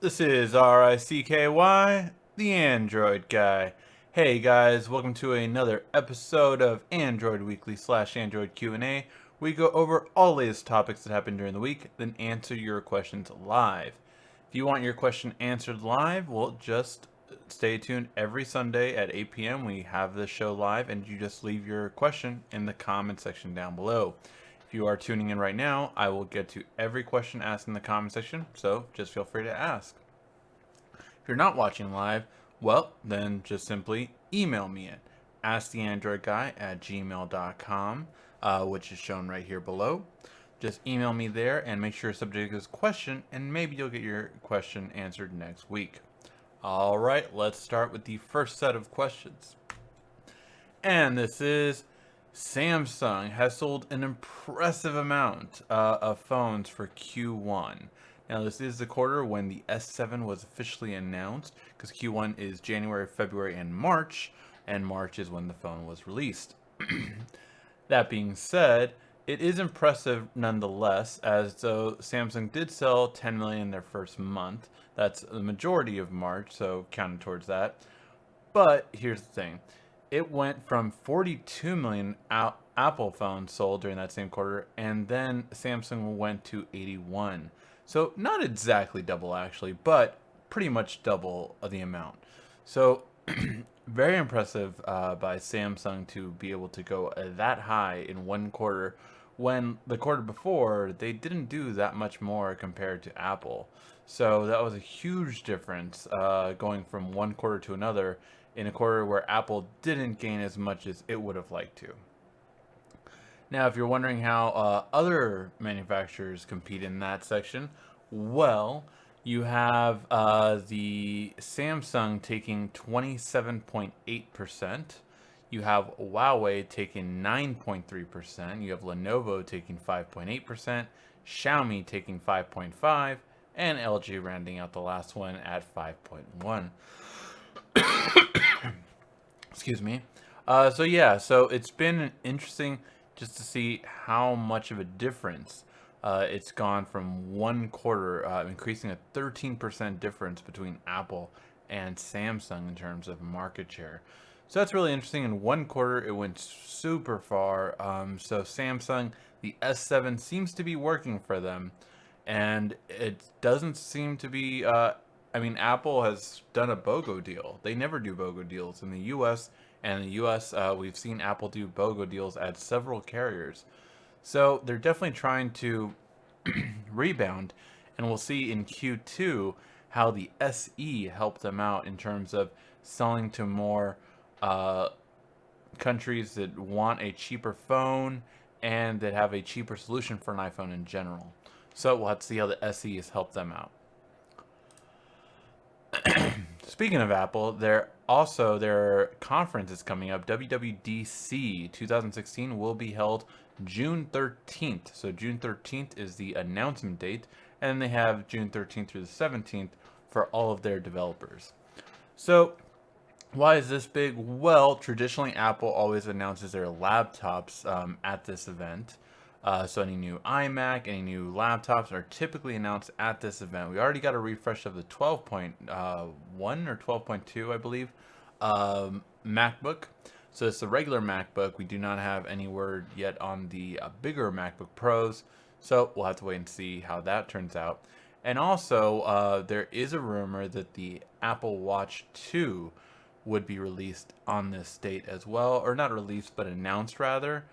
This is RICKY, the Android Guy. Hey guys, welcome to another episode of Android Weekly / Android Q&A. We go over all the latest topics that happen during the week, then answer your questions live. If you want your question answered live, well, just stay tuned every Sunday at 8 p.m. We have this show live, and you just leave your question in the comment section down below. If you are tuning in right now, I will get to every question asked in the comment section, so just feel free to ask. If you're not watching live, well, then just simply email me at asktheandroidguy@gmail.com, which is shown right here below. Just email me there and make sure your subject is question, and maybe you'll get your question answered next week. All right, let's start with the first set of questions. And this is: Samsung has sold an impressive amount of phones for Q1. Now, this is the quarter when the S7 was officially announced, because Q1 is January, February, and March is when the phone was released. That being said, it is impressive nonetheless, as though Samsung did sell 10 million their first month. That's the majority of March, so counted towards that. But here's the thing. It went from 42 million Apple phones sold during that same quarter, and then Samsung went to 81. So not exactly double actually, but pretty much double the amount. So very impressive by Samsung to be able to go that high in one quarter, when the quarter before they didn't do that much more compared to Apple. So that was a huge difference going from one quarter to another, in a quarter where Apple didn't gain as much as it would have liked to. Now, if you're wondering how other manufacturers compete in that section, well, you have the Samsung taking 27.8%. You have Huawei taking 9.3%. You have Lenovo taking 5.8%. Xiaomi taking 5.5%. And LG rounding out the last one at 5.1%. Excuse me. So it's been interesting just to see how much of a difference it's gone from one quarter, increasing a 13% difference between Apple and Samsung in terms of market share. So that's really interesting. In one quarter, it went super far. So Samsung, the S7 seems to be working for them, and it doesn't seem to be. Apple has done a BOGO deal. They never do BOGO deals in the U.S. And in the U.S., we've seen Apple do BOGO deals at several carriers. So they're definitely trying to rebound, and we'll see in Q2 how the SE helped them out in terms of selling to more countries that want a cheaper phone and that have a cheaper solution for an iPhone in general. So we'll have to see how the SE has helped them out. Speaking of Apple, their conference is coming up. WWDC 2016 will be held June 13th. So June 13th is the announcement date, and they have June 13th through the 17th for all of their developers. So why is this big? Well, traditionally Apple always announces their laptops at this event. So any new iMac, any new laptops are typically announced at this event. We already got a refresh of the 12.1 or 12.2, I believe, MacBook. So it's the regular MacBook. We do not have any word yet on the bigger MacBook Pros. So we'll have to wait and see how that turns out. And also, there is a rumor that the Apple Watch 2 would be released on this date as well. Or not released, but announced rather.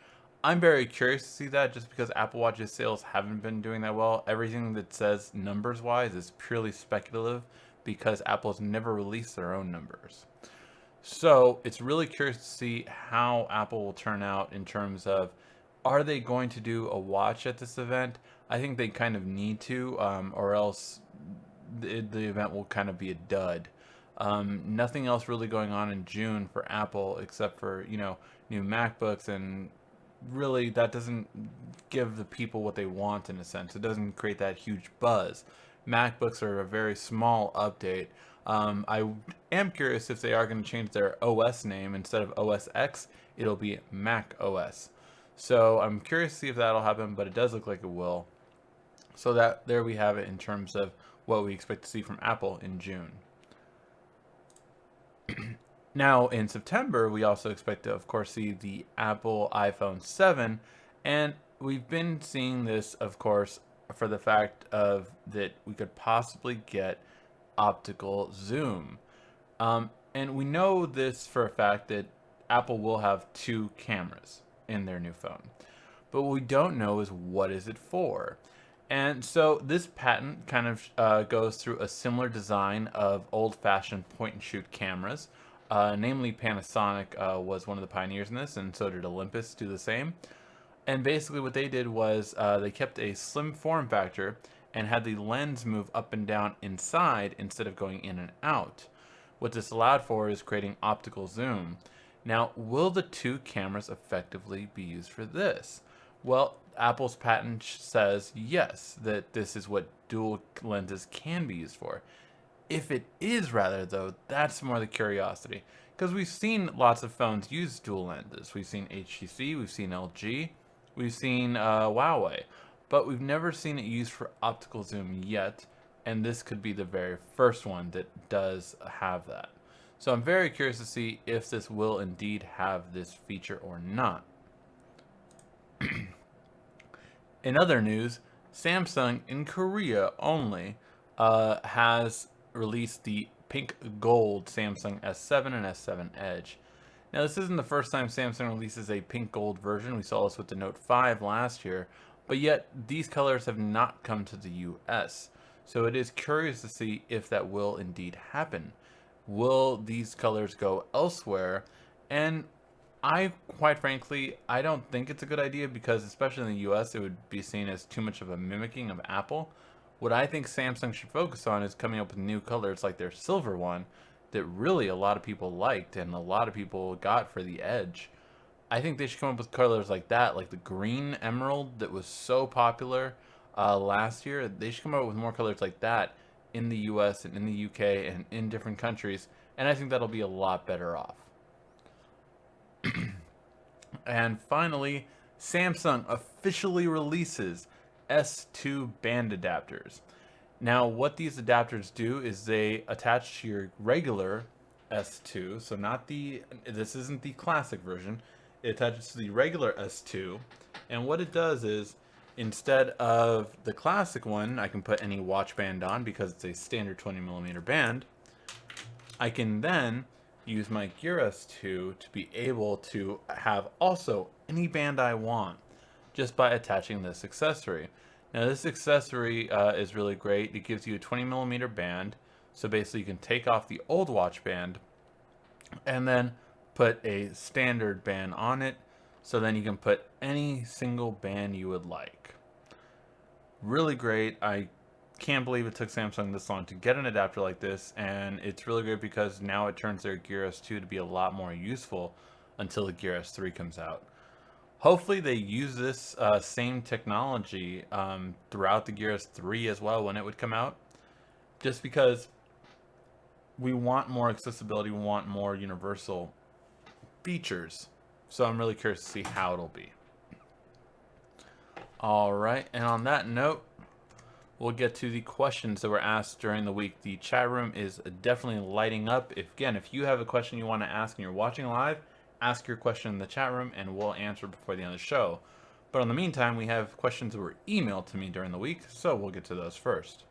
I'm very curious to see that, just because Apple Watch's sales haven't been doing that well. Everything that says numbers-wise is purely speculative, because Apple's never released their own numbers. So it's really curious to see how Apple will turn out in terms of, are they going to do a watch at this event? I think they kind of need to, or else the event will kind of be a dud. Nothing else really going on in June for Apple except for, new MacBooks, and really that doesn't give the people what they want in a sense. It doesn't create that huge buzz. MacBooks are a very small update. I am curious if they are going to change their OS name. Instead of OS X, it'll be Mac OS. So I'm curious to see if that'll happen, but it does look like it will. So that there we have it in terms of what we expect to see from Apple in June. Now, in September, we also expect to, of course, see the Apple iPhone 7, and we've been seeing this, of course, for the fact of that we could possibly get optical zoom. And we know this for a fact that Apple will have two cameras in their new phone. But what we don't know is what is it for. And so this patent kind of goes through a similar design of old-fashioned point-and-shoot cameras. Namely, Panasonic was one of the pioneers in this, and so did Olympus do the same. And basically what they did was they kept a slim form factor and had the lens move up and down inside instead of going in and out. What this allowed for is creating optical zoom. Now, will the two cameras effectively be used for this? Well, Apple's patent says yes, that this is what dual lenses can be used for. If it is rather, though, that's more the curiosity. Because we've seen lots of phones use dual lenses. We've seen HTC, we've seen LG, we've seen Huawei. But we've never seen it used for optical zoom yet. And this could be the very first one that does have that. So I'm very curious to see if this will indeed have this feature or not. In other news, Samsung in Korea only has released the pink gold Samsung S7 and S7 Edge. Now, this isn't the first time Samsung releases a pink gold version. We saw this with the Note 5 last year, but yet these colors have not come to the US. So it is curious to see if that will indeed happen. Will these colors go elsewhere? And quite frankly, I don't think it's a good idea because, especially in the US, it would be seen as too much of a mimicking of Apple. What I think Samsung should focus on is coming up with new colors like their silver one that really a lot of people liked and a lot of people got for the Edge. I think they should come up with colors like that, like the green emerald that was so popular last year. They should come up with more colors like that in the US and in the UK and in different countries, and I think that'll be a lot better off. And finally, Samsung officially releases S2 band adapters. Now, what these adapters do is they attach to your regular S2, so this isn't the classic version, it attaches to the regular S2, and what it does is, instead of the classic one, I can put any watch band on because it's a standard 20mm band. I can then use my Gear S2 to be able to have also any band I want just by attaching this accessory. Now, this accessory is really great. It gives you a 20mm band, so basically you can take off the old watch band and then put a standard band on it, so then you can put any single band you would like. Really great. I can't believe it took Samsung this long to get an adapter like this, and it's really great because now it turns their Gear S2 to be a lot more useful until the Gear S3 comes out. Hopefully they use this same technology throughout the Gear S3 as well when it would come out, just because we want more accessibility, we want more universal features. So I'm really curious to see how it'll be. Alright, and on that note, we'll get to the questions that were asked during the week. The chat room is definitely lighting up. If you have a question you want to ask and you're watching live, ask your question in the chat room and we'll answer before the end of the show. But in the meantime, we have questions that were emailed to me during the week, so we'll get to those first.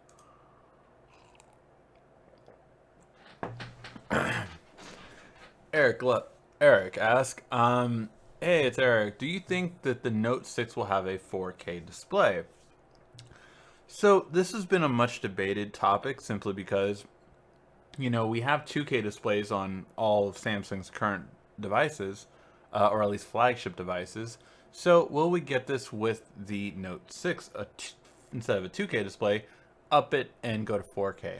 Eric asks, hey, it's Eric. Do you think that the Note 6 will have a 4K display? So this has been a much debated topic simply because, we have 2K displays on all of Samsung's current devices, or at least flagship devices. So will we get this with the Note 6 instead of a 2K display, up it and go to 4K?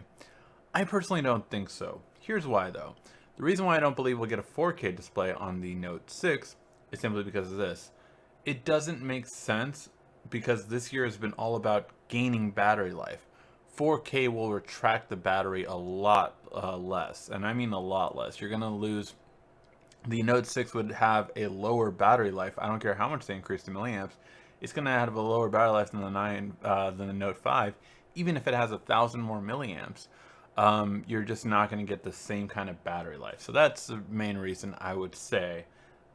I personally don't think so. Here's why though. The reason why I don't believe we'll get a 4K display on the Note 6 is simply because of this. It doesn't make sense because this year has been all about gaining battery life. 4K will retract the battery a lot less, and I mean a lot less. You're going to lose. The Note 6 would have a lower battery life. I don't care how much they increase the milliamps. It's going to have a lower battery life than the Note 5, even if it has 1,000 more milliamps, you're just not going to get the same kind of battery life. So that's the main reason I would say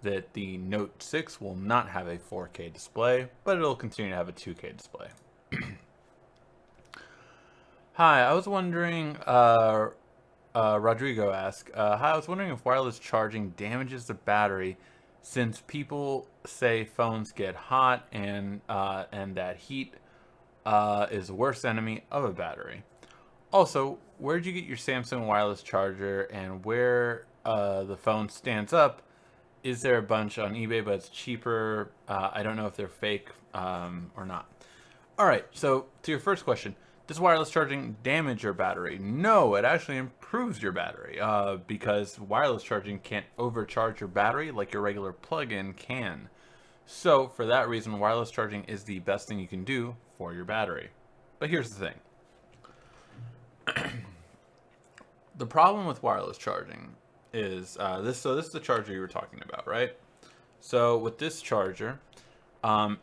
that the Note 6 will not have a 4K display, but it'll continue to have a 2K display. Hi, I was wondering, Rodrigo asked, hi, I was wondering if wireless charging damages the battery, since people say phones get hot and that heat is the worst enemy of a battery. Also, where did you get your Samsung wireless charger, and where the phone stands up? Is there a bunch on eBay, but it's cheaper? I don't know if they're fake or not. All right, so to your first question, does wireless charging damage your battery? No, it actually improves your battery because wireless charging can't overcharge your battery like your regular plug-in can. So for that reason, wireless charging is the best thing you can do for your battery. But here's the thing. The problem with wireless charging is this. So this is the charger you were talking about, right? So with this charger,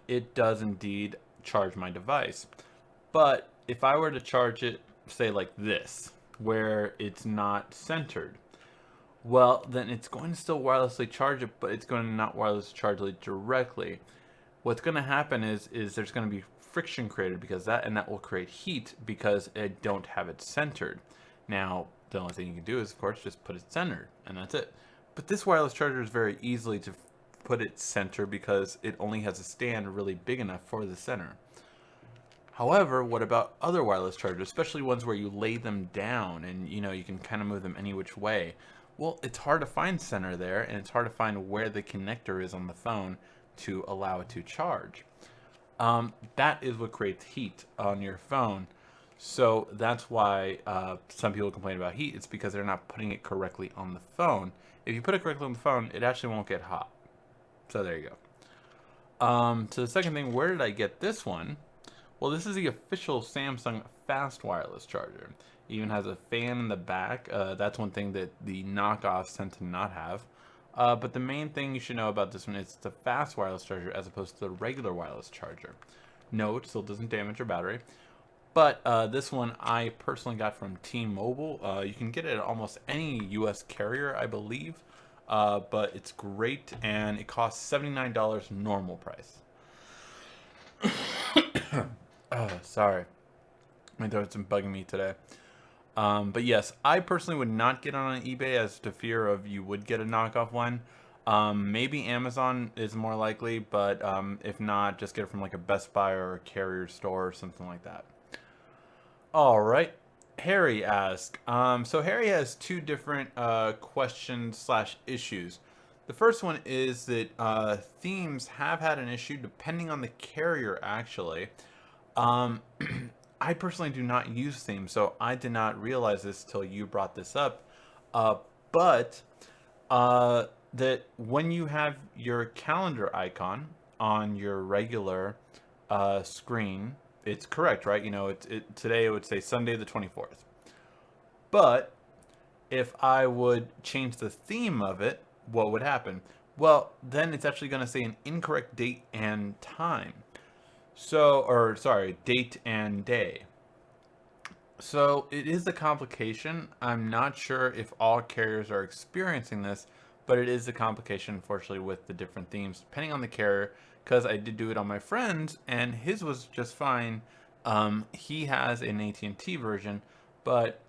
it does indeed charge my device. But if I were to charge it, say like this, where it's not centered, well, then it's going to still wirelessly charge it, but it's going to not wirelessly charge it directly. What's going to happen is there's going to be friction created because that will create heat because I don't have it centered. Now, the only thing you can do is, of course, just put it centered, and that's it. But this wireless charger is very easily to put it center because it only has a stand really big enough for the center. However, what about other wireless chargers, especially ones where you lay them down and you can kind of move them any which way? Well, it's hard to find center there, and it's hard to find where the connector is on the phone to allow it to charge. That is what creates heat on your phone. So that's why some people complain about heat. It's because they're not putting it correctly on the phone. If you put it correctly on the phone, it actually won't get hot. So there you go. So the second thing, where did I get this one? Well, this is the official Samsung fast wireless charger. It even has a fan in the back. That's one thing that the knockoffs tend to not have. But the main thing you should know about this one is it's a fast wireless charger as opposed to the regular wireless charger. No, it still doesn't damage your battery. But this one I personally got from T-Mobile. You can get it at almost any US carrier, I believe. But it's great, and it costs $79 normal price. Oh, sorry. My throat's been bugging me today. But yes, I personally would not get on eBay as to fear of you would get a knockoff one. Maybe Amazon is more likely, but if not, just get it from like a Best Buy or a carrier store or something like that. All right. Harry asked. So Harry has two different questions / issues. The first one is that themes have had an issue depending on the carrier, actually. I personally do not use themes, so I did not realize this till you brought this up. But that when you have your calendar icon on your regular screen, it's correct, right? Today it would say Sunday the 24th. But if I would change the theme of it, what would happen? Well, then it's actually going to say an incorrect date and time. Date and day. So it is a complication. I'm not sure if all carriers are experiencing this, but it is a complication, unfortunately, with the different themes, depending on the carrier, because I did do it on my friend's, and his was just fine. He has an AT&T version, but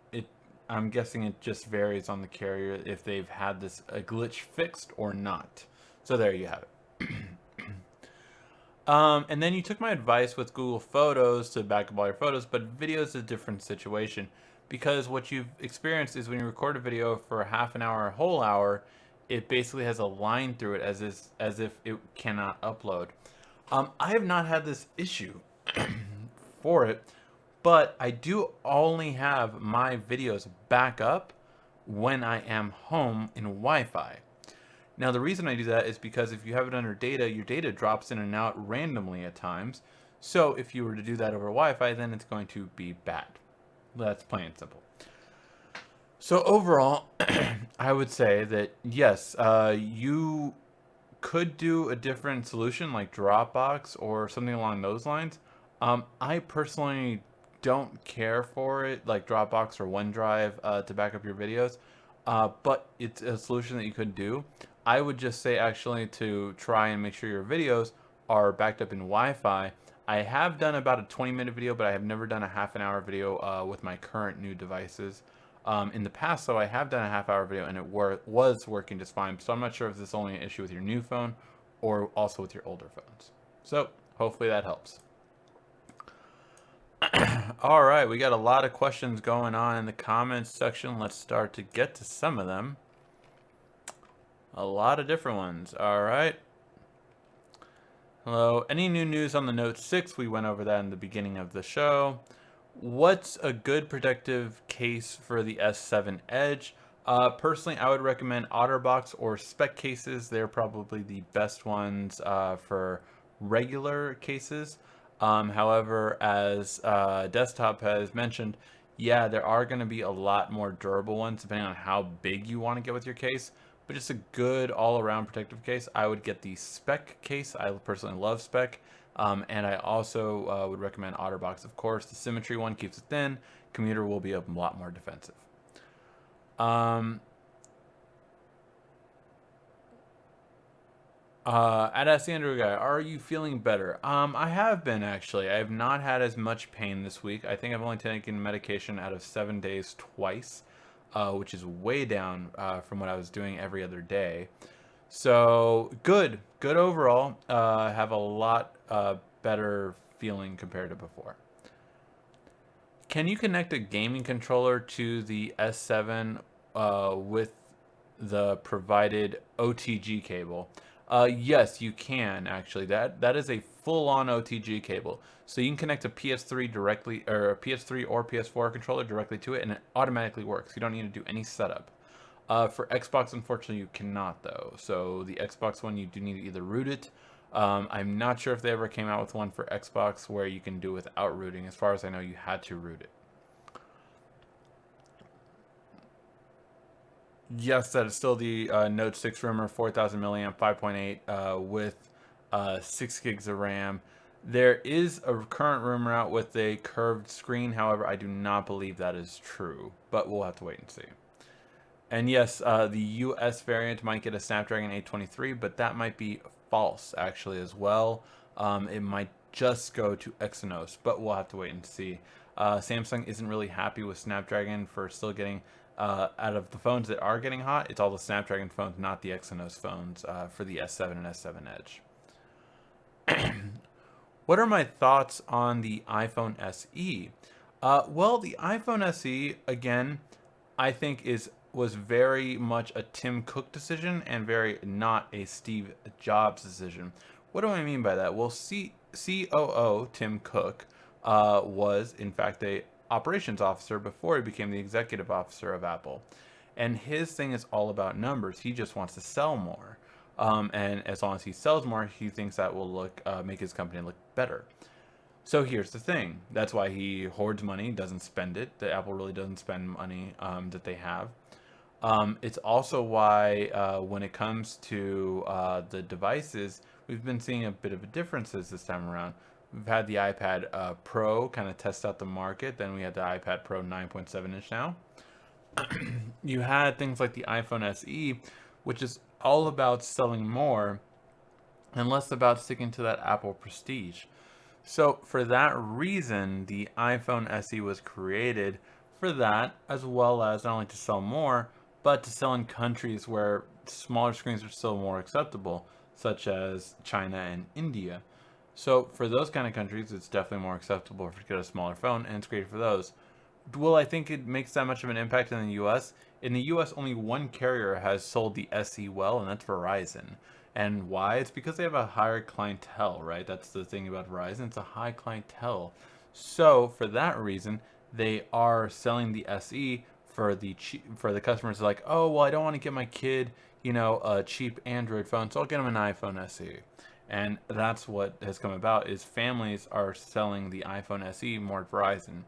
I'm guessing it just varies on the carrier if they've had this glitch fixed or not. So there you have it. And then you took my advice with Google Photos to back up all your photos, but video is a different situation because what you've experienced is when you record a video for a half an hour, a whole hour, it basically has a line through it as if it cannot upload. I have not had this issue for it, but I do only have my videos back up when I am home in Wi-Fi. Now, the reason I do that is because if you have it under data, your data drops in and out randomly at times. So if you were to do that over Wi-Fi, then it's going to be bad. That's plain and simple. So overall, I would say that yes, you could do a different solution like Dropbox or something along those lines. I personally don't care for it, like Dropbox or OneDrive, to back up your videos, but it's a solution that you could do. I would just say actually to try and make sure your videos are backed up in Wi-Fi. I have done about a 20-minute video, but I have never done a half an hour video with my current new devices. In the past, though, I have done a half-hour video, and it was working just fine. So I'm not sure if this is only an issue with your new phone or also with your older phones. So hopefully that helps. All right, we got a lot of questions going on in the comments section. Let's start to get to some of them. A lot of different ones. All right. Hello. Any new news on the Note 6? We went over that in the beginning of the show. What's a good protective case for the S7 Edge? Personally, I would recommend OtterBox or Spec cases. They're probably the best ones for regular cases. However, as Desktop has mentioned, yeah, there are going to be a lot more durable ones depending on how big you want to get with your case. But just a good all-around protective case, I would get the Spec case. I personally love Spec. And I also would recommend OtterBox, of course. The Symmetry one keeps it thin. Commuter will be a lot more defensive. At Ask the Android Guy, are you feeling better? I have been, actually. I have not had as much pain this week. I think I've only taken medication out of 7 days twice, which is way down from what I was doing every other day. So, good overall. Have a lot better feeling compared to before. Can you connect a gaming controller to the S7 with the provided OTG cable? Yes, you can actually. That is a full-on OTG cable. So you can connect a PS3 directly, or a PS3 or PS4 controller directly to it, and it automatically works. You don't need to do any setup. For Xbox, unfortunately, you cannot though. So the Xbox one, you do need to either root it. I'm not sure if they ever came out with one for Xbox where you can do it without rooting. As far as I know, you had to root it. Yes, that is still the Note 6 rumor, 4,000 milliamp, 5.8 with 6 gigs of RAM. There is a current rumor out with a curved screen. However, I do not believe that is true, but we'll have to wait and see. And yes, the US variant might get a Snapdragon 823, but that might be false actually as well. It might just go to Exynos, but we'll have to wait and see. Samsung isn't really happy with Snapdragon for still getting, out of the phones that are getting hot, it's all the Snapdragon phones, not the Exynos phones for the S7 and S7 Edge. What are my thoughts on the iPhone SE? Well, the iPhone SE, again, I think was very much a Tim Cook decision and very not a Steve Jobs decision. What do I mean by that? Well, COO Tim Cook was, in fact, a operations officer before he became the executive officer of Apple. And his thing is all about numbers. He just wants to sell more. And as long as he sells more, he thinks that will make his company look better. So here's the thing. That's why he hoards money, doesn't spend it. The Apple really doesn't spend money that they have. It's also why when it comes to the devices, we've been seeing a bit of a differences this time around. We've had the iPad Pro kind of test out the market. Then we had the iPad Pro 9.7 inch now. You had things like the iPhone SE, which is all about selling more and less about sticking to that Apple prestige. So for that reason, the iPhone SE was created for that, as well as not only to sell more, but to sell in countries where smaller screens are still more acceptable, such as China and India. So for those kind of countries, it's definitely more acceptable to get a smaller phone, and it's great for those. Will I think it makes that much of an impact in the US? In the US, only one carrier has sold the SE well, and that's Verizon. And why? It's because they have a higher clientele, right? That's the thing about Verizon. It's a high clientele. So for that reason, they are selling the SE for the customers like, oh, well, I don't want to get my kid, a cheap Android phone, so I'll get him an iPhone SE. And that's what has come about, is families are selling the iPhone SE more at Verizon.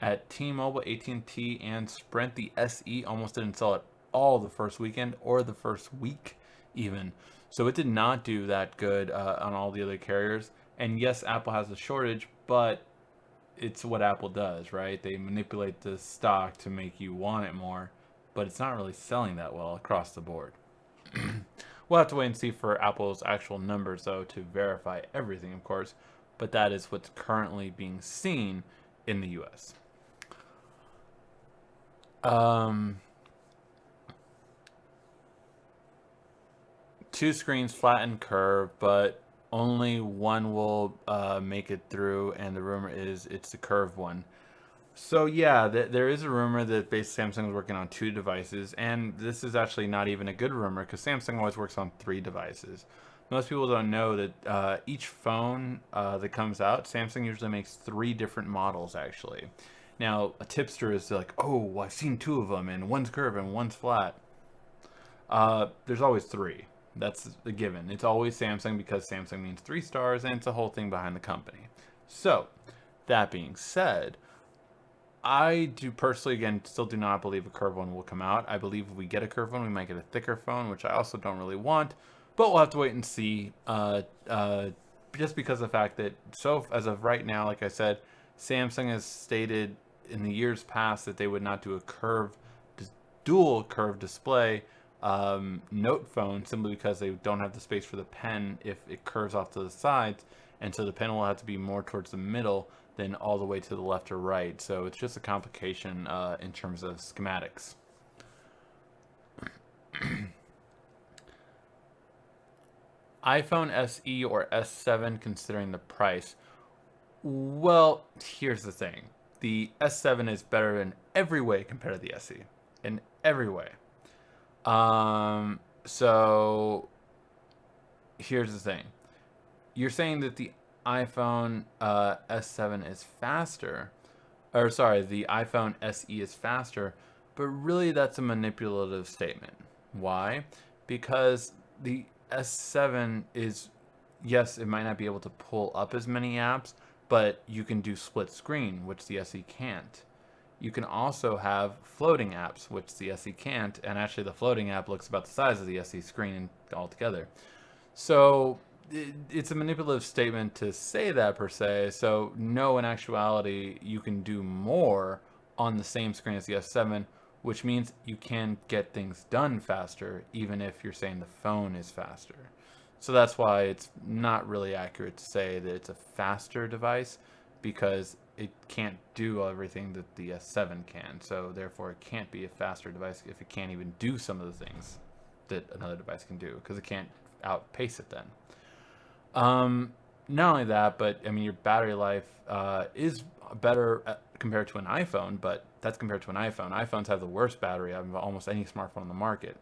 At T-Mobile, AT&T, and Sprint, the SE almost didn't sell at all the first weekend or the first week even. So it did not do that good on all the other carriers. And yes, Apple has a shortage, but it's what Apple does, right? They manipulate the stock to make you want it more, but it's not really selling that well across the board. We'll have to wait and see for Apple's actual numbers, though, to verify everything, of course. But that is what's currently being seen in the U.S. Two screens, flat and curved, but only one will make it through, and the rumor is it's the curved one. So yeah, there is a rumor that Samsung is working on two devices, and this is actually not even a good rumor because Samsung always works on three devices. Most people don't know that each phone that comes out, Samsung usually makes three different models actually. Now, a tipster is like, oh, I've seen two of them, and one's curved and one's flat. There's always three. That's a given. It's always Samsung because Samsung means 3 stars, and it's a whole thing behind the company. So, that being said, I do personally, again, still do not believe a curved one will come out. I believe if we get a curved one, we might get a thicker phone, which I also don't really want. But we'll have to wait and see. Just because of the fact that, so as of right now, like I said, Samsung has stated in the years past that they would not do a dual curved display Note phone simply because they don't have the space for the pen if it curves off to the sides, and so the pen will have to be more towards the middle than all the way to the left or right. So it's just a complication in terms of schematics. iPhone SE or S7 considering the price? Well, here's the thing. The S7 is better in every way compared to the SE. In every way. So here's the thing. You're saying that the iPhone S7 is faster, or sorry, the iPhone SE is faster, but really that's a manipulative statement. Why? Because the S7 is, yes, it might not be able to pull up as many apps, but you can do split screen, which the SE can't. You can also have floating apps, which the SE can't, and actually the floating app looks about the size of the SE screen altogether. So it's a manipulative statement to say that per se. So no, in actuality, you can do more on the same screen as the S7, which means you can get things done faster, even if you're saying the phone is faster. So that's why it's not really accurate to say that it's a faster device, because it can't do everything that the S7 can. So therefore, it can't be a faster device if it can't even do some of the things that another device can do, because it can't outpace it then. Not only that, but I mean, your battery life is better compared to an iPhone, but that's compared to an iPhone. iPhones have the worst battery out of almost any smartphone on the market.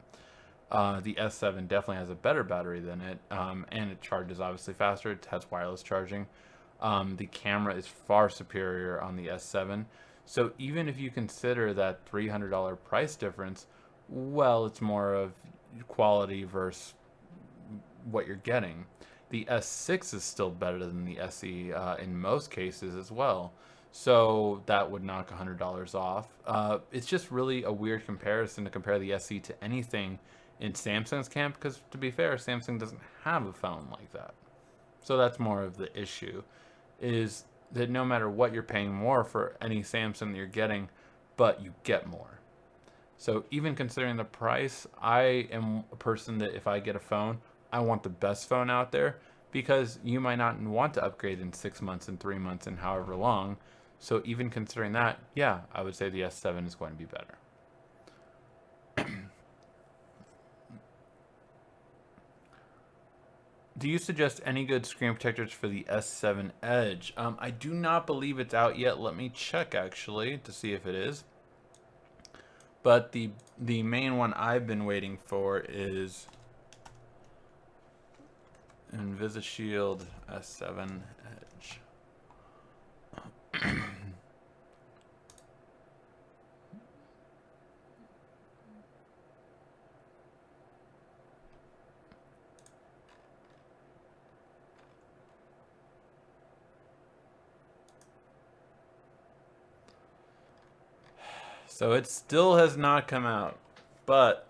The S7 definitely has a better battery than it, and it charges obviously faster. It has wireless charging. The camera is far superior on the S7. So even if you consider that $300 price difference, well, it's more of quality versus what you're getting. The S6 is still better than the SE in most cases as well. So that would knock $100 off. It's just really a weird comparison to compare the SE to anything in Samsung's camp, because to be fair, Samsung doesn't have a phone like that. So that's more of the issue, is that no matter what, you're paying more for any Samsung that you're getting, but you get more. So even considering the price, I am a person that if I get a phone, I want the best phone out there, because you might not want to upgrade in 6 months and 3 months and however long. So even considering that, yeah, I would say the S7 is going to be better. Do you suggest any good screen protectors for the S7 Edge? I do not believe it's out yet. Let me check actually to see if it is. But the main one I've been waiting for is InvisiShield S7 Edge. So it still has not come out, but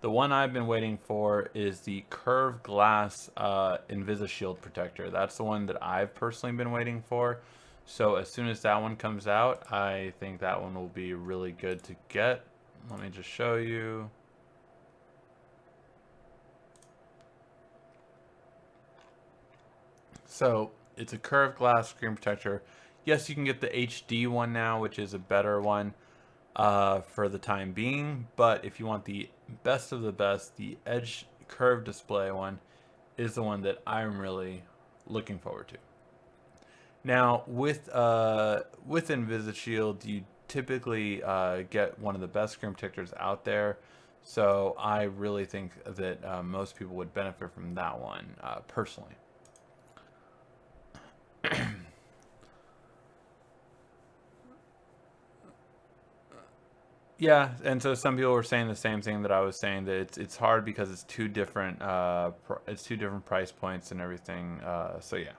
the one I've been waiting for is the curved glass InvisiShield protector. That's the one that I've personally been waiting for. So as soon as that one comes out, I think that one will be really good to get. Let me just show you. So it's a curved glass screen protector. Yes, you can get the HD one now, which is a better one for the time being. But if you want the best of the best, the Edge curved display one is the one that I'm really looking forward to. Now, with InvisiShield, you typically get one of the best screen protectors out there. So I really think that most people would benefit from that one personally. Yeah, and so some people were saying the same thing that I was saying, that it's hard because it's two different price points and everything. So yeah,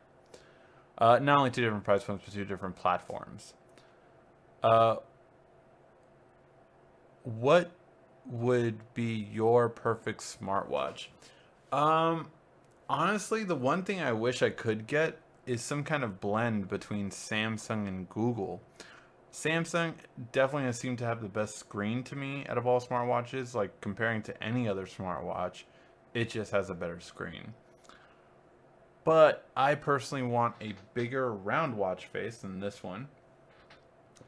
not only two different price points, but two different platforms. Uh, what would be your perfect smartwatch? Um, Honestly, the one thing I wish I could get is some kind of blend between Samsung and Google. Samsung definitely has seemed to have the best screen to me out of all smartwatches. Like comparing to any other smartwatch, it just has a better screen. But I personally want a bigger round watch face than this one.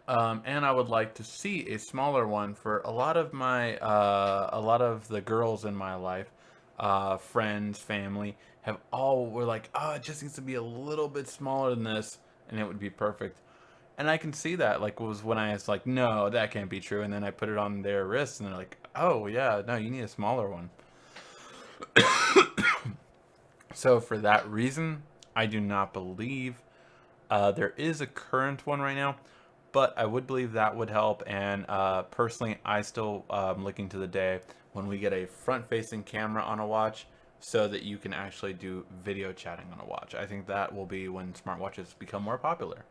And I would like to see a smaller one for a lot of the girls in my life, friends, family, have all were like, oh, it just needs to be a little bit smaller than this, and it would be perfect. And I can see that, like, was when I was like, no, that can't be true, and then I put it on their wrists, and they're like, oh yeah, no, you need a smaller one. So for that reason, I do not believe there is a current one right now, but I would believe that would help. And personally, I still looking to the day when we get a front-facing camera on a watch so that you can actually do video chatting on a watch. I think that will be when smartwatches become more popular.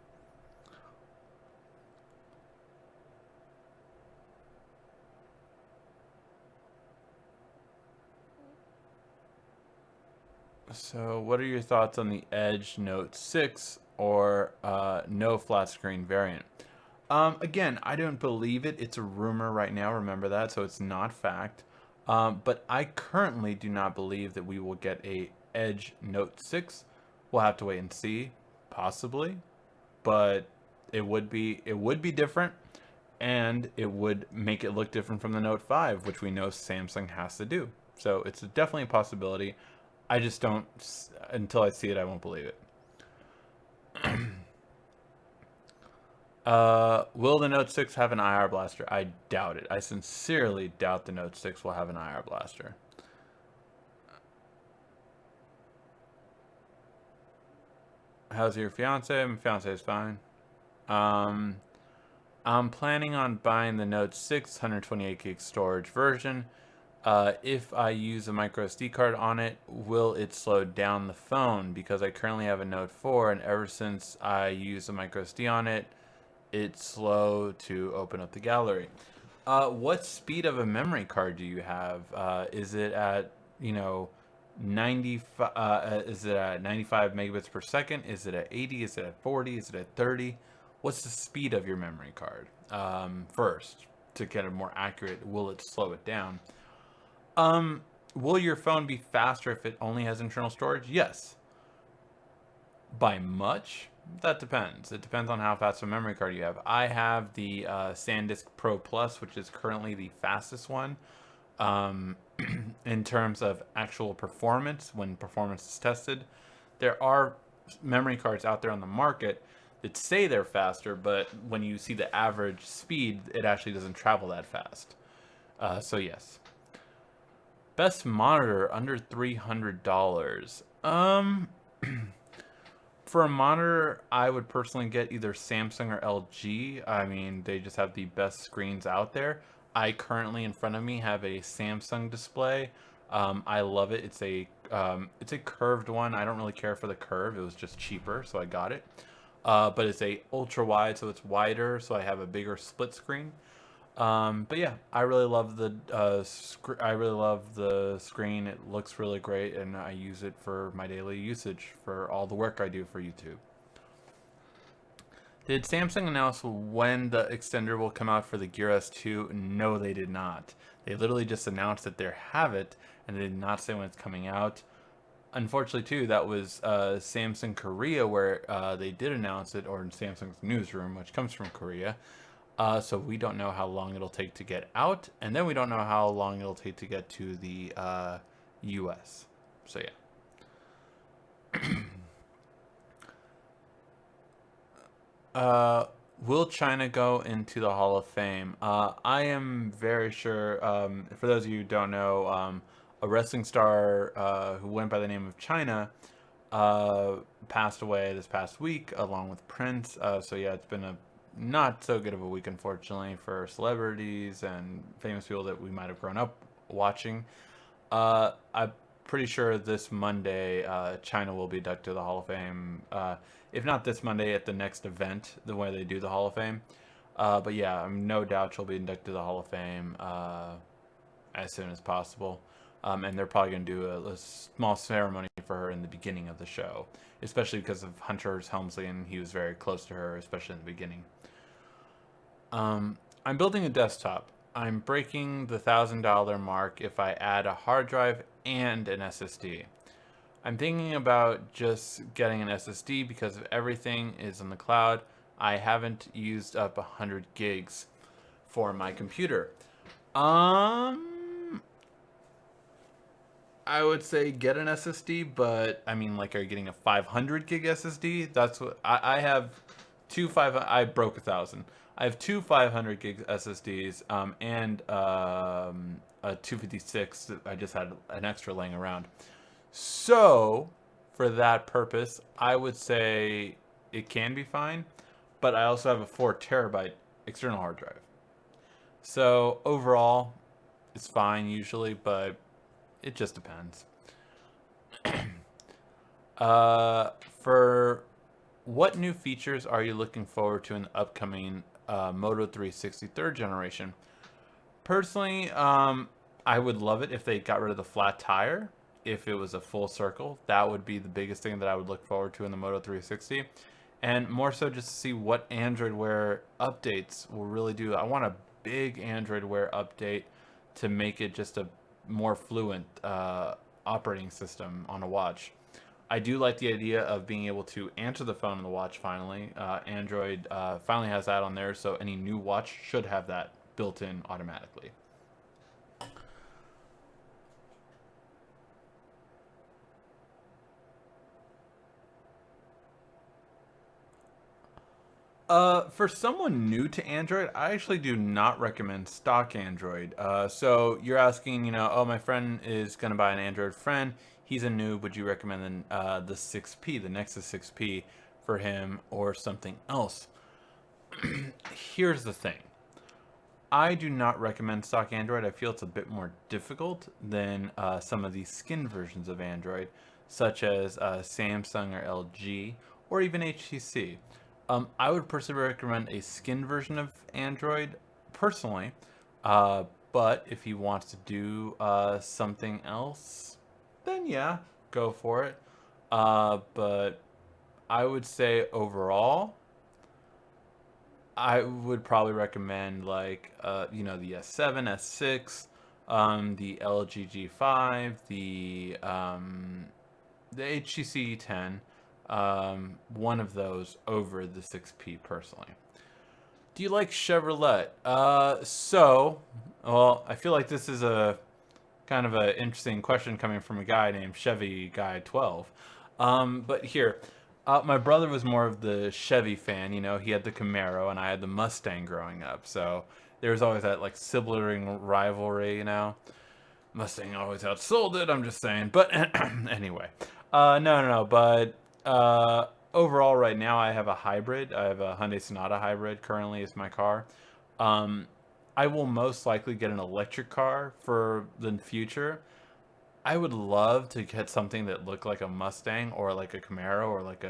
So, what are your thoughts on the Edge Note 6 or no flat screen variant? Again, I don't believe it. It's a rumor right now. Remember that, so it's not fact. But I currently do not believe that we will get a Edge Note 6. We'll have to wait and see, possibly, but it would be different, and it would make it look different from the Note 5, which we know Samsung has to do. So it's definitely a possibility. I just don't, until I see it, I won't believe it. Will the Note 6 have an IR blaster? I doubt it. I sincerely doubt the Note 6 will have an IR blaster. How's your fiance? My fiance is fine. Um, I'm planning on buying the Note 6 128 gig storage version. If I use a micro SD card on it, will it slow down the phone? Because I currently have a Note 4, and ever since I use a micro SD on it, it's slow to open up the gallery. What speed of a memory card do you have? Is it at, you know, 95? Is it at 95 megabits per second? Is it at 80? Is it at 40? Is it at 30? What's the speed of your memory card? First, to get a more accurate, will it slow it down? Um, will your phone be faster if it only has internal storage? Yes. By much? That depends. It depends on how fast a memory card you have. I have the SanDisk Pro Plus, which is currently the fastest one um, in terms of actual performance when performance is tested. There are memory cards out there on the market that say they're faster, but when you see the average speed, it actually doesn't travel that fast. So yes. Best monitor under $300. For a monitor, I would personally get either Samsung or LG. I mean, they just have the best screens out there. I currently in front of me have a Samsung display. I love it. It's a curved one. I don't really care for the curve. It was just cheaper, so I got it. But it's a ultra wide, so it's wider. So I have a bigger split screen. But yeah, I really love the screen. It looks really great, and I use it for my daily usage for all the work I do for YouTube. Did Samsung announce when the extender will come out for the Gear S2? No, they did not. They literally just announced that they have it, and they did not say when it's coming out. Unfortunately, too, that was Samsung Korea where they did announce it, or in Samsung's newsroom, which comes from Korea. So we don't know how long it'll take to get out, and then we don't know how long it'll take to get to the U.S. So yeah. Will China go into the Hall of Fame? I am very sure. For those of you who don't know, a wrestling star who went by the name of China uh, passed away this past week, along with Prince. So yeah, it's been a not so good of a week, unfortunately, for celebrities and famous people that we might have grown up watching. I'm pretty sure this Monday, China will be inducted to the Hall of Fame. If not this Monday, at the next event, the way they do the Hall of Fame. But yeah, I'm no doubt she'll be inducted to the Hall of Fame as soon as possible. And they're probably going to do a small ceremony for her in the beginning of the show, especially because of Hunter Helmsley, and he was very close to her, especially in the beginning. I'm building a desktop. I'm breaking the $1,000 mark if I add a hard drive and an SSD. I'm thinking about just getting an SSD because of everything is in the cloud. I haven't used up 100 gigs for my computer. I would say get an SSD, but I mean, like, are you getting a 500 gig SSD? That's what I have. Two five. I broke 1,000. I have two 500 gig SSDs, and a 256 that I just had an extra laying around. So, for that purpose, I would say it can be fine, but I also have a 4 terabyte external hard drive. So overall, it's fine usually, but it just depends. For what new features are you looking forward to in the upcoming Moto 360 third generation? Personally, I would love it if they got rid of the flat tire. If it was a full circle, that would be the biggest thing that I would look forward to in the Moto 360. And more so just to see what Android Wear updates will really do. I want a big Android Wear update to make it just a more fluent operating system on a watch. I do like the idea of being able to answer the phone on the watch finally. Android finally has that on there, so any new watch should have that built in automatically. For someone new to Android, I actually do not recommend stock Android. So you're asking, oh, my friend is gonna buy an Android friend. He's a noob. Would you recommend the 6P, the Nexus 6P, for him, or something else? Here's the thing. I do not recommend stock Android. I feel it's a bit more difficult than some of the skin versions of Android, such as Samsung or LG, or even HTC. I would personally recommend a skin version of Android, personally. Uh, but if he wants to do something else, then yeah, go for it. But I would say overall, I would probably recommend like the S7, S6, the LG G5, the HTC 10, one of those over the 6P personally. Do you like Chevrolet? Well, I feel like this is a kind of an interesting question coming from a guy named Chevy Guy 12. But here, my brother was more of the Chevy fan. He had the Camaro and I had the Mustang growing up. So there was always that like sibling rivalry. Mustang always outsold it. I'm just saying. But anyway, no. But overall, right now I have a hybrid. I have a Hyundai Sonata hybrid currently is my car. Um, I will most likely get an electric car for the future. I would love to get something that looked like a Mustang or like a Camaro or like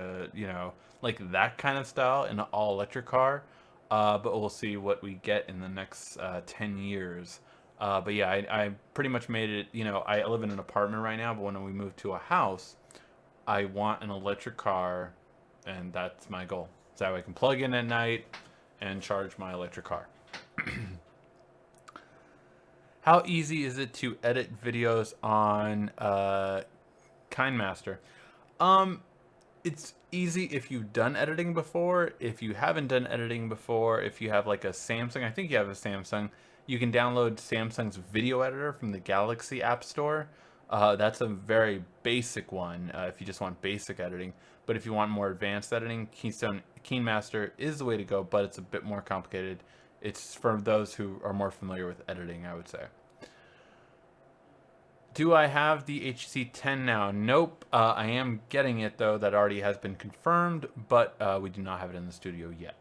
like that kind of style in an all electric car. But we'll see what we get in the next 10 years. But yeah, I pretty much made it. I live in an apartment right now, but when we move to a house, I want an electric car, and that's my goal. So that way I can plug in at night and charge my electric car. How easy is it to edit videos on KineMaster? It's easy if you've done editing before. If you haven't done editing before, if you have like a Samsung, I think you have a Samsung, you can download Samsung's video editor from the Galaxy App Store. That's a very basic one if you just want basic editing. But if you want more advanced editing, KineMaster is the way to go, but it's a bit more complicated. It's for those who are more familiar with editing, I would say. Do I have the HTC 10 now? Nope. I am getting it, though. That already has been confirmed, but we do not have it in the studio yet.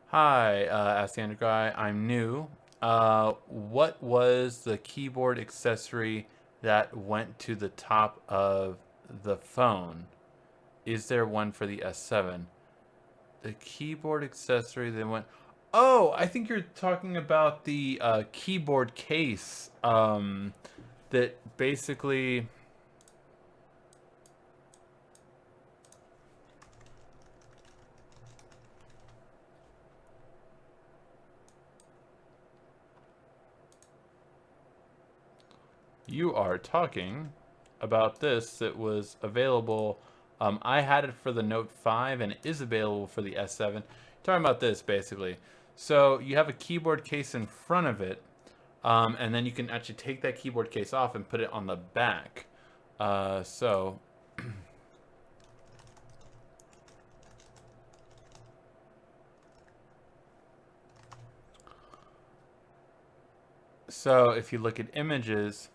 Hi, Ask the Android Guy. I'm new. What was the keyboard accessory that went to the top of the phone? Is there one for the S7? The keyboard accessory that went... Oh, I think you're talking about the keyboard case. That basically... You are talking about this that was available. I had it for the Note 5 and it is available for the S7. Talking about this basically. So you have a keyboard case in front of it, and then you can actually take that keyboard case off and put it on the back. So if you look at images,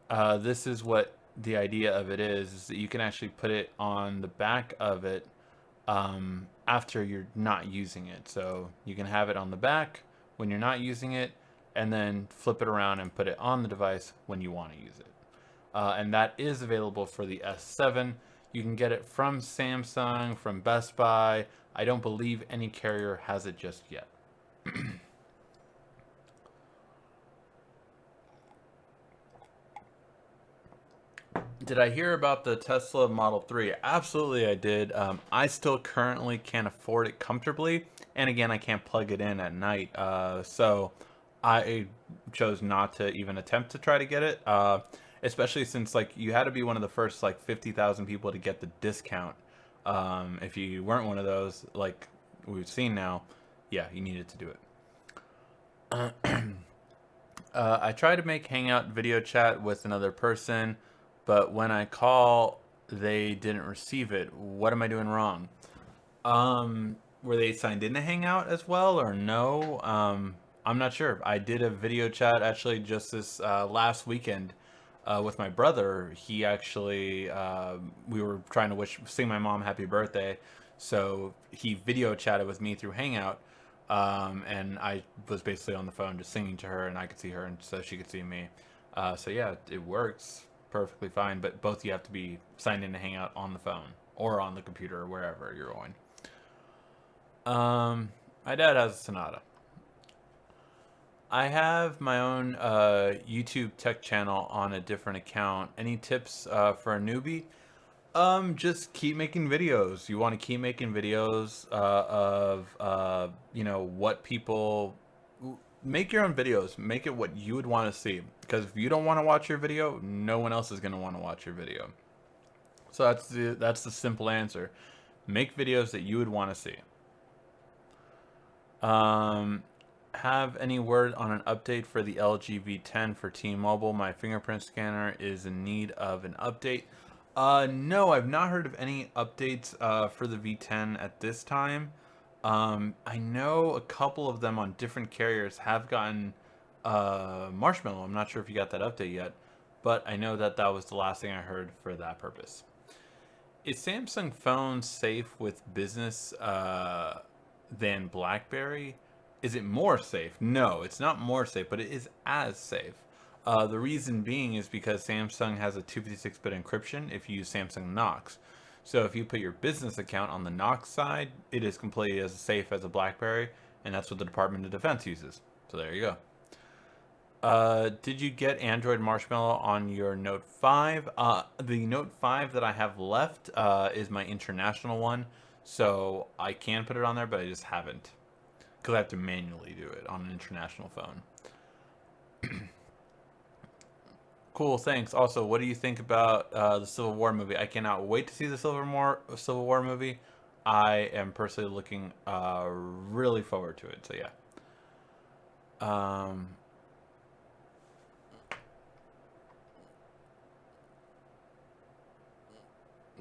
this is what the idea of it is that you can actually put it on the back of it after you're not using it. So you can have it on the back when you're not using it, and then flip it around and put it on the device when you want to use it. And that is available for the S7. You can get it from Samsung, from Best Buy. I don't believe any carrier has it just yet. Did I hear about the Tesla Model 3? Absolutely I did. I still currently can't afford it comfortably. And again, I can't plug it in at night. So I chose not to even attempt to try to get it. Especially since like you had to be one of the first like 50,000 people to get the discount. If you weren't one of those, like we've seen now, yeah, you needed to do it. I tried to make Hangout video chat with another person, but when I call, they didn't receive it. What am I doing wrong? Were they signed in to Hangout as well, or no? I'm not sure. I did a video chat actually just this last weekend with my brother. He actually, we were trying to sing my mom happy birthday, so he video chatted with me through Hangout, and I was basically on the phone just singing to her, and I could see her, and so she could see me. So yeah, it works perfectly fine, but both you have to be signed in to Hangout on the phone or on the computer or wherever you're going. My dad has a Sonata. I have my own YouTube tech channel on a different account. Any tips for a newbie? Just keep making videos. You want to keep making videos of you know, what people... Make your own videos. Make it what you would want to see. Because if you don't want to watch your video, no one else is going to want to watch your video. So that's the simple answer. Make videos that you would want to see. Have any word on an update for the LG V10 for T-Mobile? My fingerprint scanner is in need of an update. No, I've not heard of any updates for the V10 at this time. I know a couple of them on different carriers have gotten Marshmallow. I'm not sure if you got that update yet, but I know that that was the last thing I heard for that purpose. Is Samsung phone safe with business than BlackBerry? Is it more safe? No, it's not more safe, but it is as safe. The reason being is because Samsung has a 256-bit encryption if you use Samsung Knox. So if you put your business account on the Knox side, it is completely as safe as a BlackBerry, and that's what the Department of Defense uses. So there you go. Did you get Android Marshmallow on your Note 5? The Note 5 that I have left is my international one. So I can put it on there, but I just haven't. Because I have to manually do it on an international phone. Cool, thanks. Also, what do you think about the Civil War movie? I cannot wait to see the Civil War movie. I am personally looking really forward to it. So yeah. Um,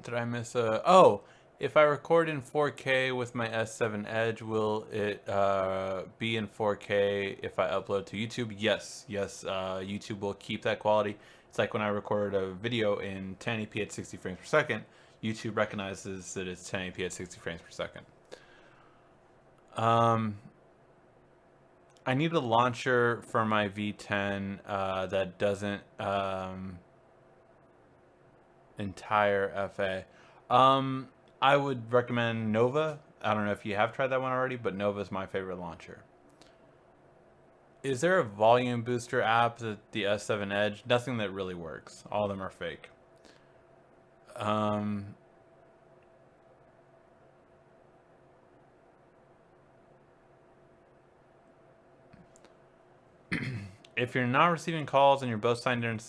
did I miss a? Oh, if I record in 4K with my S7 Edge, will it be in 4K if I upload to YouTube? Yes, yes. YouTube will keep that quality. It's like when I record a video in 1080p at 60 frames per second. YouTube recognizes that it's 1080p at 60 frames per second. Um, I need a launcher for my V10 that doesn't entire FA. Um, I would recommend Nova. I don't know if you have tried that one already, but Nova is my favorite launcher. Is there a volume booster app that the S7 Edge? Nothing that really works. All of them are fake. Um, if you're not receiving calls and you're both signed in,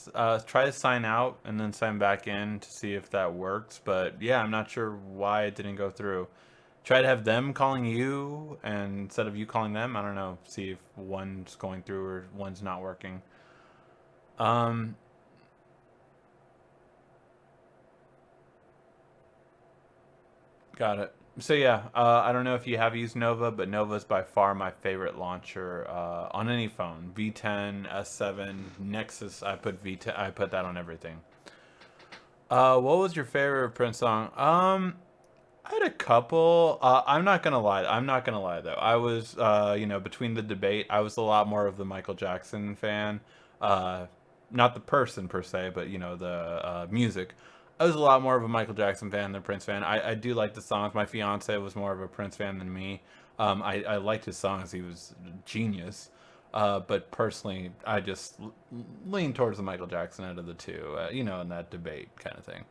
try to sign out and then sign back in to see if that works. But yeah, I'm not sure why it didn't go through. Try to have them calling you and instead of you calling them. I don't know. See if one's going through or one's not working. Um, got it. So yeah, I don't know if you have used Nova, but Nova is by far my favorite launcher on any phone. V10, S7, Nexus. I put that on everything. What was your favorite Prince song? I had a couple. I'm not gonna lie. I'm not gonna lie though. I was, between the debate, I was a lot more of the Michael Jackson fan. Uh, Not the person per se, but the music. I was a lot more of a Michael Jackson fan than Prince fan. I do like the songs. My fiance was more of a Prince fan than me. I liked his songs. He was genius. But personally, I just lean towards the Michael Jackson out of the two. In that debate kind of thing.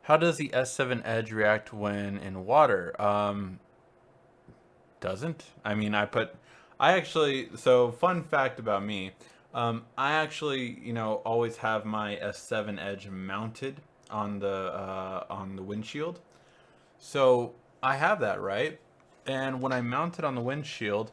How does the S7 Edge react when in water? Doesn't. I mean, I actually, so fun fact about me, I actually, always have my S7 Edge mounted on the windshield. So I have that, right? And when I mount it on the windshield,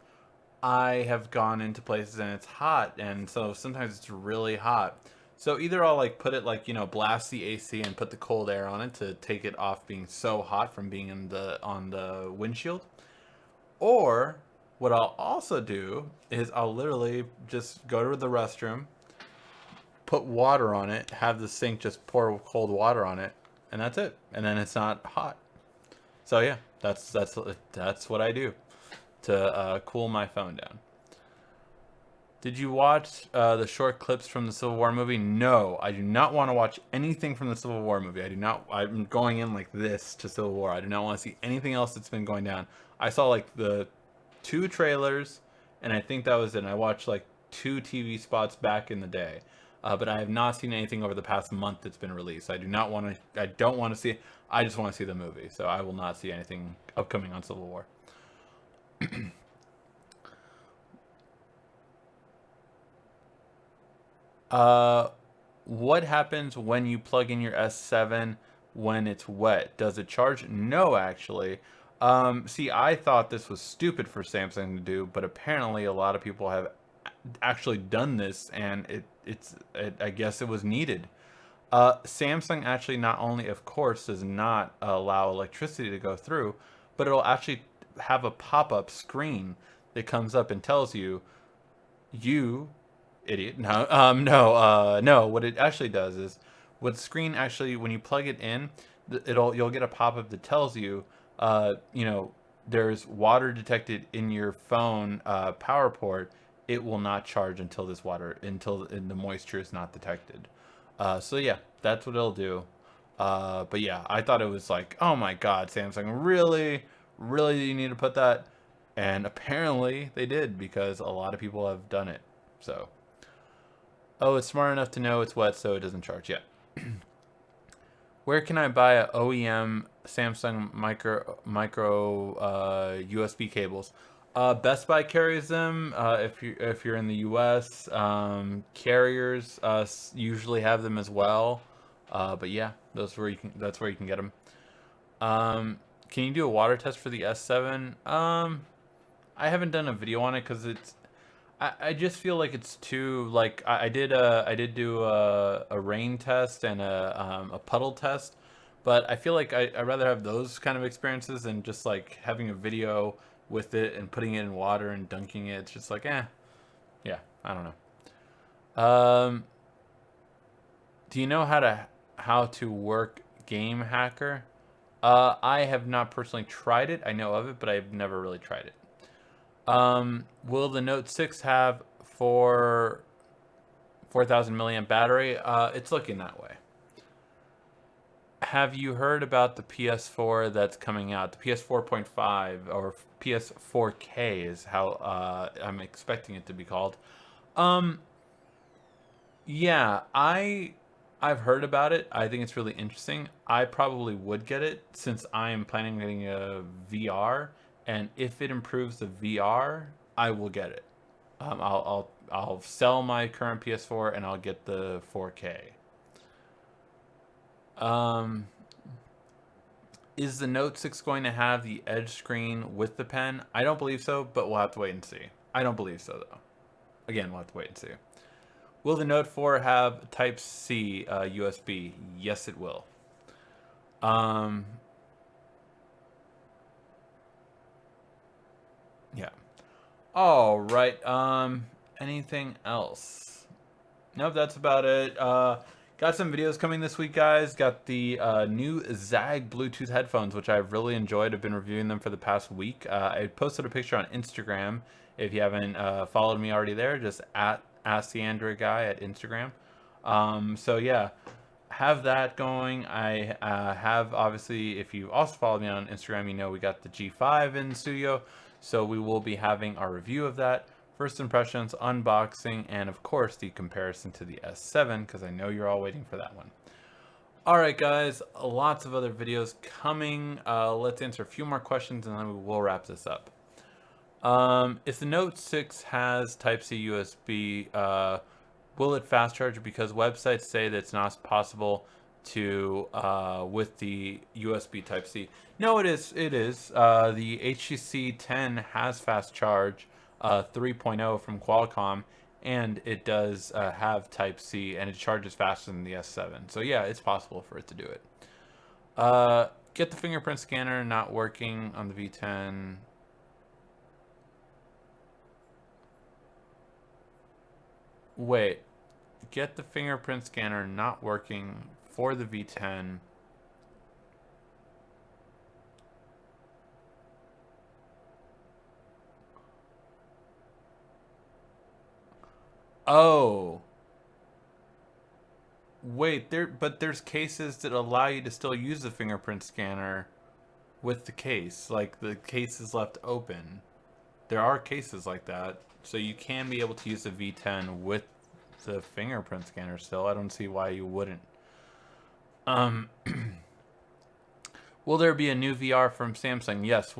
I have gone into places and it's hot, and so sometimes it's really hot. So either I'll like put it like blast the AC and put the cold air on it to take it off being so hot from being in the on the windshield, or what I'll also do is I'll literally just go to the restroom, put water on it, have the sink just pour cold water on it, and that's it. And then it's not hot. So yeah, that's what I do to cool my phone down. Did you watch the short clips from the Civil War movie? No, I do not want to watch anything from the Civil War movie. I do not. I'm going in like this to Civil War. I do not want to see anything else that's been going down. I saw like the two trailers, and I think that was it. And I watched like two TV spots back in the day, but I have not seen anything over the past month that's been released. I do not want to. I don't want to see. I just want to see the movie. So I will not see anything upcoming on Civil War. Uh, what happens when you plug in your S7 when it's wet? Does it charge? No, actually. See, I thought this was stupid for Samsung to do, but apparently a lot of people have actually done this, and I guess it was needed. Samsung actually not only, of course, does not allow electricity to go through, but it'll actually have a pop-up screen that comes up and tells you you idiot. No, no. What it actually does is, what the screen actually, when you plug it in, you'll get a pop-up that tells you, there's water detected in your phone power port. It will not charge until the moisture is not detected. So yeah, that's what it'll do. But yeah, I thought it was like, oh my God, Samsung, really, really, you need to put that? And apparently they did because a lot of people have done it. So. Oh, it's smart enough to know it's wet, so it doesn't charge yet. Where can I buy a OEM Samsung micro USB cables? Best Buy carries them. If you're in the U.S., carriers usually have them as well. But yeah, that's where you can get them. Can you do a water test for the S7? I haven't done a video on it because I just feel like it's too like I did do a rain test and a puddle test, but I feel like I'd rather have those kind of experiences than just like having a video with it and putting it in water and dunking it. It's just like yeah, I don't know. Do you know how to work Game Hacker? I have not personally tried it. I know of it, but I've never really tried it. Will the Note 6 have 4,000 milliamp battery? It's looking that way. Have you heard about the PS4 that's coming out? The PS4.5 or PS4K is how I'm expecting it to be called. Um, yeah, I've heard about it. I think it's really interesting. I probably would get it since I am planning on getting a VR, and if it improves the VR, I will get it. I'll sell my current PS4 and I'll get the 4K. Um, is the Note 6 going to have the edge screen with the pen? I don't believe so, but we'll have to wait and see. I don't believe so though. Again, we'll have to wait and see. Will the Note 4 have Type C USB? Yes, it will. Um, yeah. All right. Anything else? Nope, that's about it. Got some videos coming this week, guys. Got the new Zag Bluetooth headphones, which I've really enjoyed. I've been reviewing them for the past week. I posted a picture on Instagram. If you haven't followed me already there, just at Ask the Android Guy at Instagram. So yeah, have that going. I have, obviously, if you also follow me on Instagram, you know we got the G5 in the studio. So we will be having our review of that. First impressions, unboxing, and of course the comparison to the S7, because I know you're all waiting for that one. Alright guys, lots of other videos coming. Let's answer a few more questions and then we will wrap this up. If the Note 6 has Type-C USB, will it fast charge? Because websites say that it's not possible to with the USB Type-C. No, it is. It is. The HTC 10 has fast charge 3.0 from Qualcomm, and it does have Type-C, and it charges faster than the S7. So yeah, it's possible for it to do it. Get the fingerprint scanner not working on the V10. Wait, get the fingerprint scanner not working for the V10. Oh, wait, but there's cases that allow you to still use the fingerprint scanner with the case, like the case is left open. There are cases like that, so you can be able to use the V10 with the fingerprint scanner still. I don't see why you wouldn't. Um, will there be a new VR from Samsung? Yes,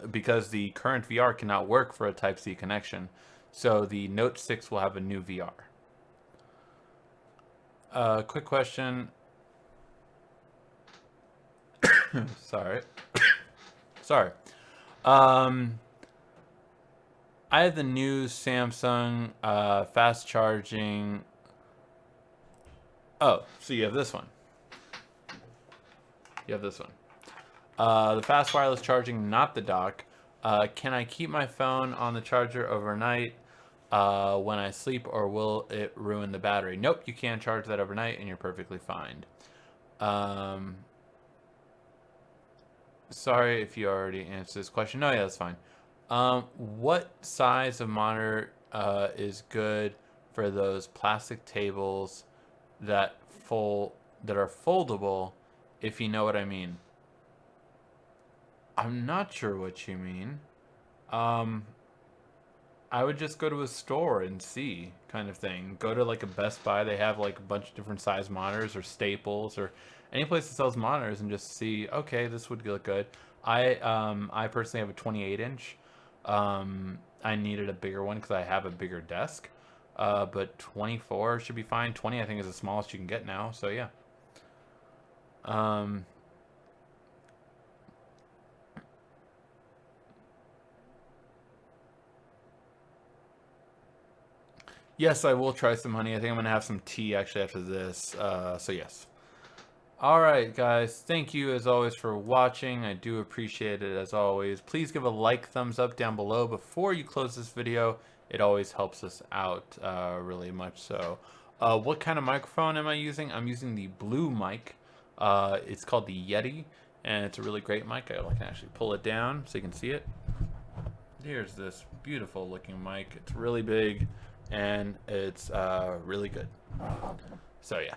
because the current VR cannot work for a Type-C connection, so the Note 6 will have a new VR. Quick question. Sorry. Sorry. I have the new Samsung fast charging. Oh, so you have this one. You have this one. The fast wireless charging, not the dock. Can I keep my phone on the charger overnight when I sleep, or will it ruin the battery? Nope, you can charge that overnight and you're perfectly fine. Sorry if you already answered this question. No, yeah, that's fine. What size of monitor is good for those plastic tables that are foldable, if you know what I mean? I'm not sure what you mean. I would just go to a store and see, kind of thing. Go to like a Best Buy. They have like a bunch of different size monitors or Staples or any place that sells monitors and just see, okay, this would look good. I personally have a 28 inch. I needed a bigger one because I have a bigger desk. But 24 should be fine. 20 I think is the smallest you can get now. So yeah. Yes, I will try some honey. I think I'm gonna have some tea actually after this. So yes. Alright guys, thank you as always for watching. I do appreciate it as always. Please give a like, thumbs up down below before you close this video. It always helps us out really much so. What kind of microphone am I using? I'm using the blue mic. It's called the Yeti, and it's a really great mic. I can actually pull it down so you can see it. Here's this beautiful looking mic. It's really big and it's really good. So yeah.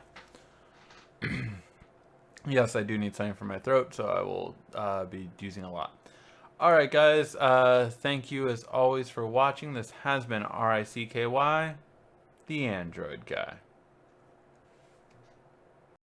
Yes, I do need something for my throat, so I will be using a lot. Alright guys, thank you as always for watching. This has been RICKY, the Android Guy.